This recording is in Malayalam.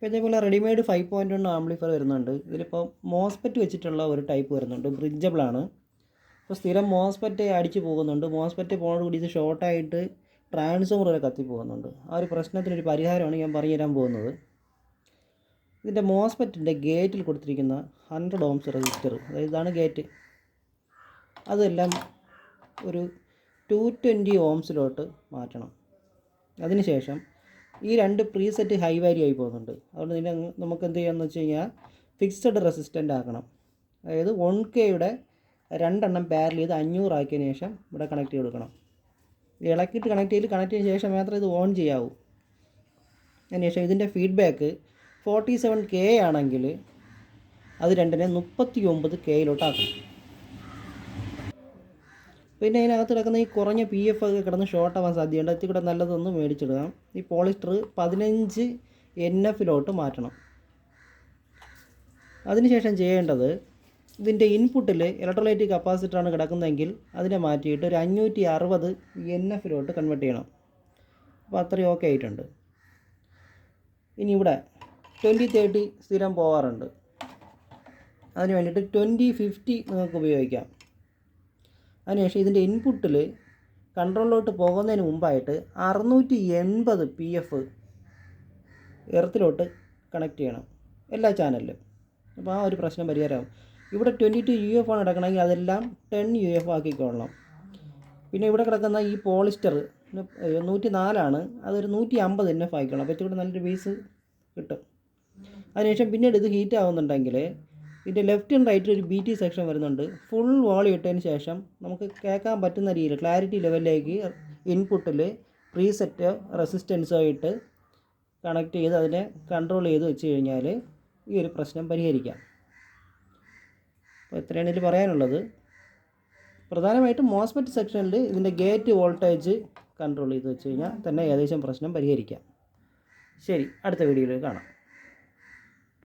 ഇപ്പോൾ ഇതേപോലെ റെഡിമെയ്ഡ് 5.1 ആംപ്ലിഫയർ വരുന്നുണ്ട്. ഇതിലിപ്പോൾ മോസ്ഫെറ്റ് വെച്ചിട്ടുള്ള ഒരു ടൈപ്പ് വരുന്നുണ്ട്, ബ്രിഡ്ജബിളാണ്. ഇപ്പോൾ സ്ഥിരം മോസ്ഫെറ്റ് അടിച്ച് പോകുന്നുണ്ട്. മോസ്ഫെറ്റ് പോകുന്നതോടുകൂടി ഇത് ഷോർട്ടായിട്ട് ട്രാൻസ്ഫോമർ വരെ കത്തിപ്പോകുന്നുണ്ട്. ആ ഒരു പ്രശ്നത്തിനൊരു പരിഹാരമാണ് ഞാൻ പറഞ്ഞു തരാൻ പോകുന്നത്. ഇതിൻ്റെ മോസ്ഫെറ്റിൻ്റെ ഗേറ്റിൽ കൊടുത്തിരിക്കുന്ന 100 ഓംസ് റെസിസ്റ്റർ, അതായത് ഇതാണ് ഗേറ്റ്, അതെല്ലാം ഒരു 220 ഓംസിലോട്ട് മാറ്റണം. അതിനുശേഷം ഈ രണ്ട് പ്രീസെറ്റ് ഹൈ വാല്യൂ ആയി പോകുന്നുണ്ട്. അതുകൊണ്ട് ഇതിനെ നമുക്ക് എന്ത് ചെയ്യാമെന്ന് വെച്ച് കഴിഞ്ഞാൽ ഫിക്സഡ് റെസിസ്റ്റൻ്റ് ആക്കണം. അതായത് 1K രണ്ടെണ്ണം പാരൽ ചെയ്ത് 500 ആക്കിയതിന് ശേഷം ഇവിടെ കണക്ട് ചെയ്ത് കൊടുക്കണം. ഇളക്കിയിട്ട് കണക്ട് ചെയ്തതിന് ശേഷം മാത്രമേ ഇത് ഓൺ ചെയ്യാവൂ. അതിനുശേഷം ഇതിൻ്റെ ഫീഡ്ബാക്ക് 47K ആണെങ്കിൽ അത് രണ്ടിനെ 39K ആക്കണം. പിന്നെ അതിനകത്ത് കിടക്കുന്ന ഈ കുറഞ്ഞ PF ഒക്കെ കിടന്ന് ഷോർട്ട് ആവാൻ സാധ്യതയുണ്ട്. അതിൽ കൂടെ നല്ലതൊന്ന് മേടിച്ചിടുക. ഈ പോളിസ്റ്റർ 15 NF മാറ്റണം. അതിനുശേഷം ചെയ്യേണ്ടത്, ഇതിൻ്റെ ഇൻപുട്ടിൽ ഇലക്ട്രോലൈറ്റിക് കപ്പാസിറ്ററാണ് കിടക്കുന്നതെങ്കിൽ അതിനെ മാറ്റിയിട്ട് ഒരു 560 NF കൺവേർട്ട് ചെയ്യണം. അപ്പോൾ അത്രയും ഓക്കെ ആയിട്ടുണ്ട്. ഇനി ഇവിടെ 2030 സ്ഥിരം പോകാറുണ്ട്. അതിന് വേണ്ടിയിട്ട് 2050 നിങ്ങൾക്ക് ഉപയോഗിക്കാം. അതിനുശേഷം ഇതിൻ്റെ ഇൻപുട്ടിൽ കൺട്രോളിലോട്ട് പോകുന്നതിന് മുമ്പായിട്ട് 680 PF എർത്തിലോട്ട് കണക്ട് ചെയ്യണം എല്ലാ ചാനലിലും. അപ്പോൾ ആ ഒരു പ്രശ്നം പരിഹാരമാകും. ഇവിടെ 22 UF ആണ് കിടക്കണമെങ്കിൽ അതെല്ലാം 10 UF ആക്കിക്കൊള്ളണം. പിന്നെ ഇവിടെ കിടക്കുന്ന ഈ പോളിസ്റ്റർ 104 അതൊരു 150 NF ആക്കിക്കണം. അപ്പോൾ ഇവിടെ നല്ലൊരു ബേസ് കിട്ടും. അതിനുശേഷം പിന്നീട് ഇത് ഹീറ്റ് ആവുന്നുണ്ടെങ്കിൽ ഇതിൻ്റെ ലെഫ്റ്റ് ആൻഡ് റൈറ്റിൽ ഒരു BT സെക്ഷൻ വരുന്നുണ്ട്. ഫുൾ വോളിയം ഇട്ടതിന് ശേഷം നമുക്ക് കേൾക്കാൻ പറ്റുന്ന രീതിയിൽ ക്ലാരിറ്റി ലെവലിലേക്ക് ഇൻപുട്ടിൽ പ്രീസെറ്റ് റെസിസ്റ്റൻസുമായിട്ട് കണക്ട് ചെയ്ത് അതിനെ കൺട്രോൾ ചെയ്ത് വെച്ച് കഴിഞ്ഞാൽ ഈ ഒരു പ്രശ്നം പരിഹരിക്കാം. അപ്പോൾ ഇത്രയാണ് ഇതിൽ പറയാനുള്ളത്. പ്രധാനമായിട്ടും മോസ്ഫെറ്റ് സെക്ഷനിൽ ഇതിൻ്റെ ഗേറ്റ് വോൾട്ടേജ് കൺട്രോൾ ചെയ്ത് വെച്ച് കഴിഞ്ഞാൽ തന്നെ ഏകദേശം പ്രശ്നം പരിഹരിക്കാം. ശരി, അടുത്ത വീഡിയോയിൽ കാണാം.